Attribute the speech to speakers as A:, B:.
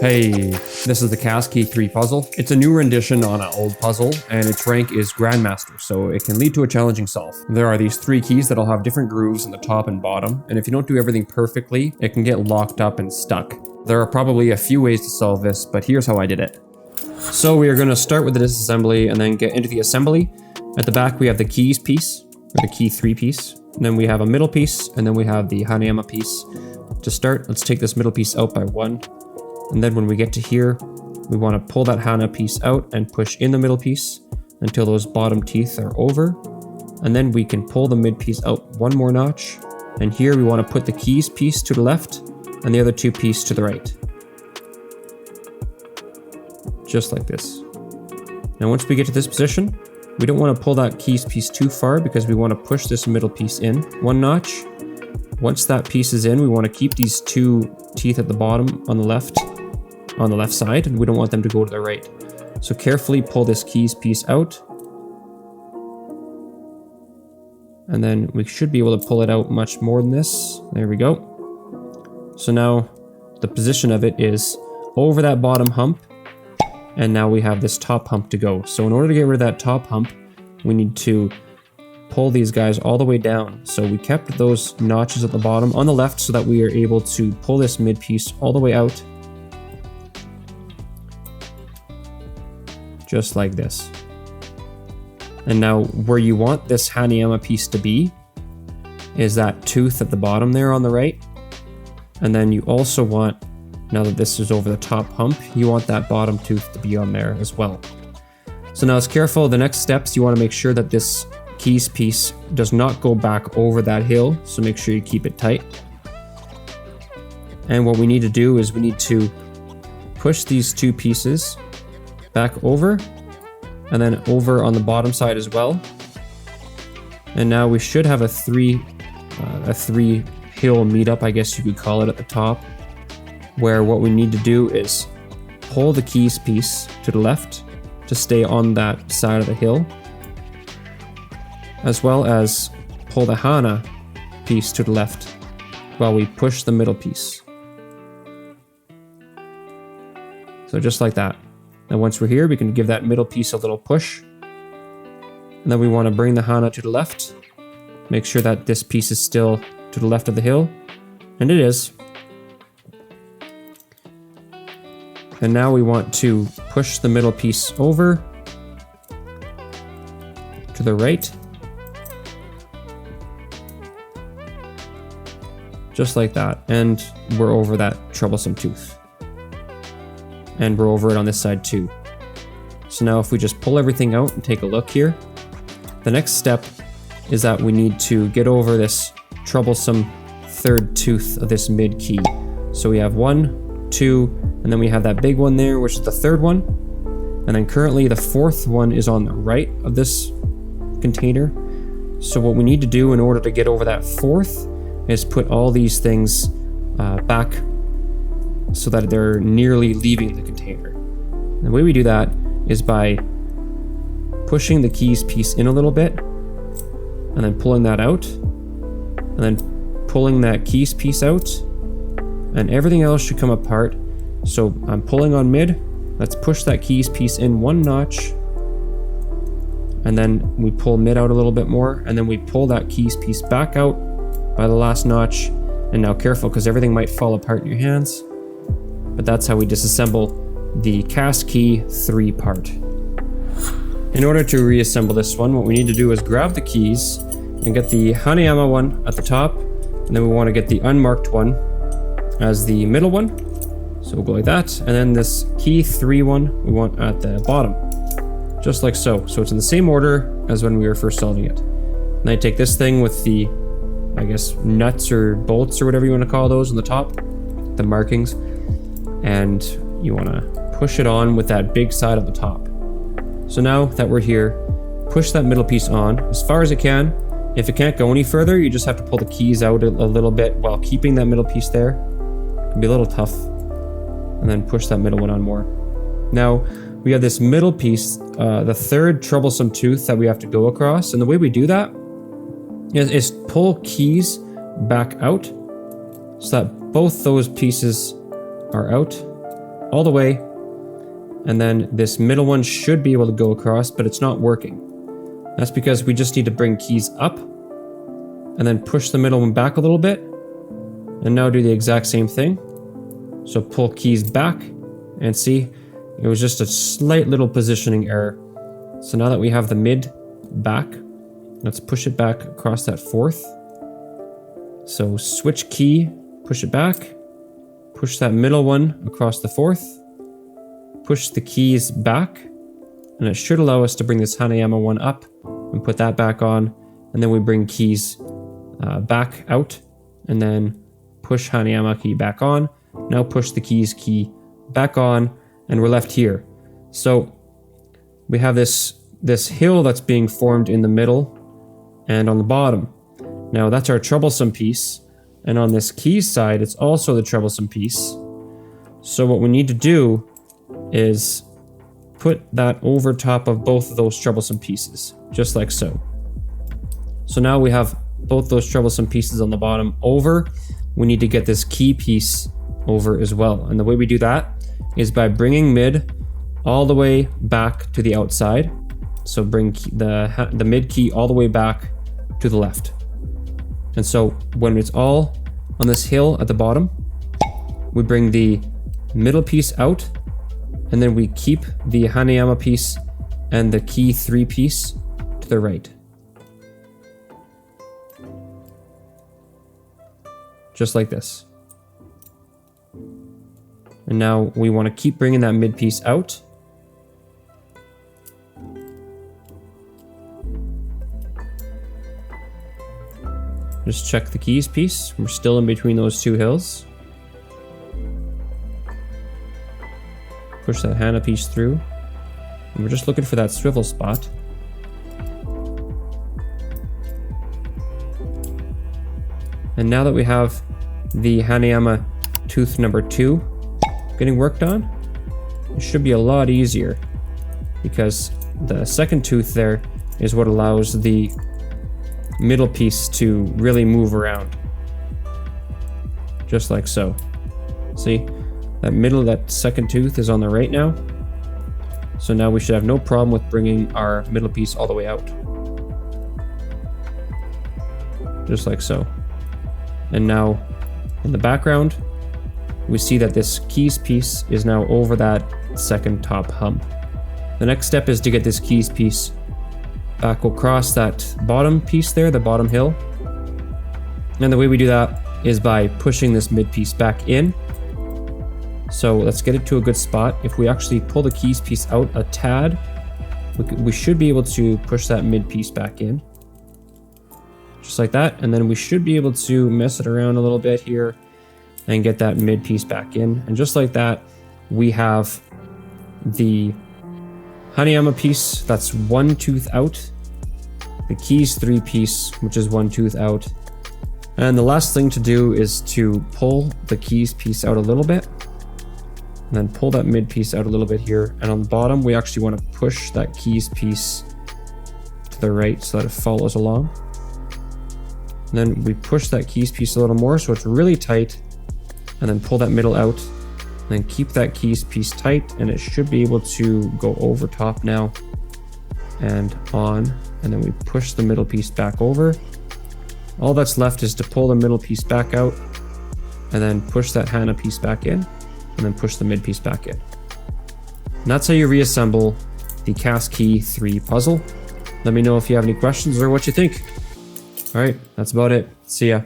A: Hey, this is the Cast Key 3 puzzle. It's a new rendition on an old puzzle, and its rank is Grandmaster, so it can lead to a challenging solve. There are these 3 keys that'll have different grooves in the top and bottom, and if you don't do everything perfectly, it can get locked up and stuck. There are probably a few ways to solve this, but here's how I did it. So we are going to start with the disassembly and then get into the assembly. At the back we have the keys piece, or the key 3 piece. And then we have a middle piece, and then we have the Hanayama piece. To start, let's take this middle piece out by 1. And then when we get to here, we want to pull that Hana piece out and push in the middle piece until those bottom teeth are over. And then we can pull the mid piece out 1 more notch. And here we want to put the keys piece to the left and the other 2 pieces to the right. Just like this. Now once we get to this position, we don't want to pull that keys piece too far because we want to push this middle piece in 1 notch. Once that piece is in, we want to keep these 2 teeth at the bottom on the left side, and we don't want them to go to the right. So carefully pull this keys piece out. And then we should be able to pull it out much more than this. There we go. So now the position of it is over that bottom hump, and now we have this top hump to go. So in order to get rid of that top hump, we need to pull these guys all the way down. So we kept those notches at the bottom on the left so that we are able to pull this mid piece all the way out. Just like this. And now where you want this Hanayama piece to be is that tooth at the bottom there on the right. And then you also want, now that this is over the top hump, you want that bottom tooth to be on there as well. So now it's careful, the next steps, you want to make sure that this keys piece does not go back over that hill, so make sure you keep it tight. And what we need to do is we need to push these 2 pieces back over, and then over on the bottom side as well. And now we should have a 3 hill meetup, I guess you could call it, at the top, where what we need to do is pull the keys piece to the left to stay on that side of the hill, as well as pull the Hana piece to the left while we push the middle piece. So just like that. Now once we're here, we can give that middle piece a little push. And then we want to bring the Hana to the left. Make sure that this piece is still to the left of the hill. And it is. And now we want to push the middle piece over to the right. Just like that. And we're over that troublesome tooth. And we're over it on this side too. So now if we just pull everything out and take a look here, the next step is that we need to get over this troublesome 3rd tooth of this mid key. So we have 1, 2, and then we have that big one there, which is the 3rd one. And then currently the 4th one is on the right of this container. So what we need to do in order to get over that 4th is put all these things back so that they're nearly leaving the container. And the way we do that is by pushing the keys piece in a little bit and then pulling that out and then pulling that keys piece out, and everything else should come apart. So I'm pulling on mid, let's push that keys piece in 1 notch, and then we pull mid out a little bit more, and then we pull that keys piece back out by the last notch. And now careful, because everything might fall apart in your hands. But that's how we disassemble the Cast Key 3 part. In order to reassemble this one, what we need to do is grab the keys and get the Hanayama one at the top, and then we want to get the unmarked one as the middle one. So we'll go like that, and then this key 3 one we want at the bottom, just like so. So it's in the same order as when we were first solving it. And I take this thing with the, I guess, nuts or bolts or whatever you want to call those on the top, the markings, and you want to push it on with that big side at the top. So now that we're here, push that middle piece on as far as it can. If it can't go any further, you just have to pull the keys out a little bit while keeping that middle piece there. It can be a little tough. And then push that middle one on more. Now we have this middle piece, the 3rd troublesome tooth that we have to go across. And the way we do that is pull keys back out so that both those pieces are out. all the way. And then this middle one should be able to go across, but it's not working. That's because we just need to bring keys up and then push the middle one back a little bit. And now do the exact same thing. So pull keys back and see, it was just a slight little positioning error. So now that we have the mid back, let's push it back across that fourth. So switch key, push it back, push that middle one across the fourth, push the keys back, and it should allow us to bring this Hanayama one up and put that back on. And then we bring keys back out and then push Hanayama key back on. Now push the keys key back on and we're left here. So we have this hill that's being formed in the middle and on the bottom. Now that's our troublesome piece. And on this keys side, it's also the troublesome piece. So what we need to do is put that over top of both of those troublesome pieces, just like so. So now we have both those troublesome pieces on the bottom over. We need to get this key piece over as well. And the way we do that is by bringing mid all the way back to the outside. So bring the mid key all the way back to the left. And so when it's all on this hill at the bottom, we bring the middle piece out, and then we keep the Hanayama piece and the key 3 piece to the right. Just like this. And now we want to keep bringing that mid piece out. Just check the keys piece. We're still in between those two hills. Push that Hana piece through. And we're just looking for that swivel spot. And now that we have the Hanayama tooth number 2 getting worked on, it should be a lot easier because the second tooth there is what allows the middle piece to really move around. Just like so. See, that second tooth is on the right now. So now we should have no problem with bringing our middle piece all the way out. Just like so. And now in the background, we see that this keys piece is now over that second top hump. The next step is to get this keys piece back across that bottom piece there, the bottom hill. And the way we do that is by pushing this mid piece back in. So let's get it to a good spot. If we actually pull the keys piece out a tad, we should be able to push that mid piece back in. Just like that. And then we should be able to mess it around a little bit here and get that mid piece back in. And just like that, we have the Hanayama piece that's 1 tooth out, the keys 3 piece, which is 1 tooth out. And the last thing to do is to pull the keys piece out a little bit, and then pull that mid piece out a little bit here. And on the bottom, we actually want to push that keys piece to the right so that it follows along. And then we push that keys piece a little more so it's really tight, and then pull that middle out. Then keep that keys piece tight, and it should be able to go over top now and on. And then we push the middle piece back over. All that's left is to pull the middle piece back out and then push that Hana piece back in, and then push the mid piece back in. And that's how you reassemble the Cast Key 3 puzzle. Let me know if you have any questions or what you think. All right, that's about it. See ya.